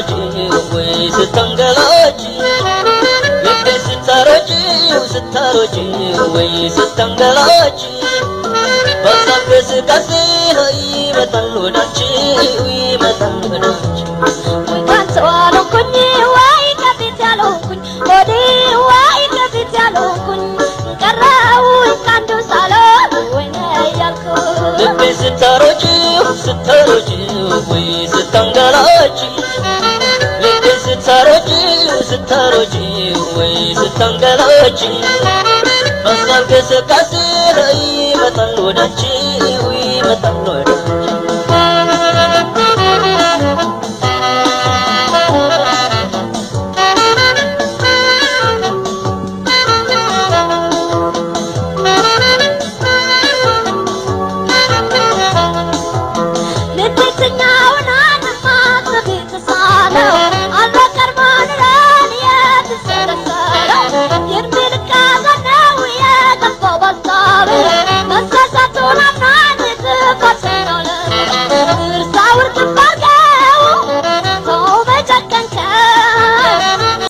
ስታሮጪ ወይ ስተንገላጪ ልቤ ስታሮጪ ወይ ስተንገላጪ በሳቅ በስቃሴ ይመጣል ወዳንቺ ይመጣል ወዳንቺ ወይ ካንተዋለኩኝ ወይ ከፊት ያለኩኝ ወዲ ወይ ከፊት ያለኩኝ ቀረው ካንዱ ሳሎን ወይ ነያልኩ ልቤ ስታሮጪ ወይ ስተንገላጪ ልቤ ስታሮጪ ወይ ስተንገላጪ በሳቅ በስቃሴ ይመጣል ወዳንቺ ይመጣል ወዳንቺ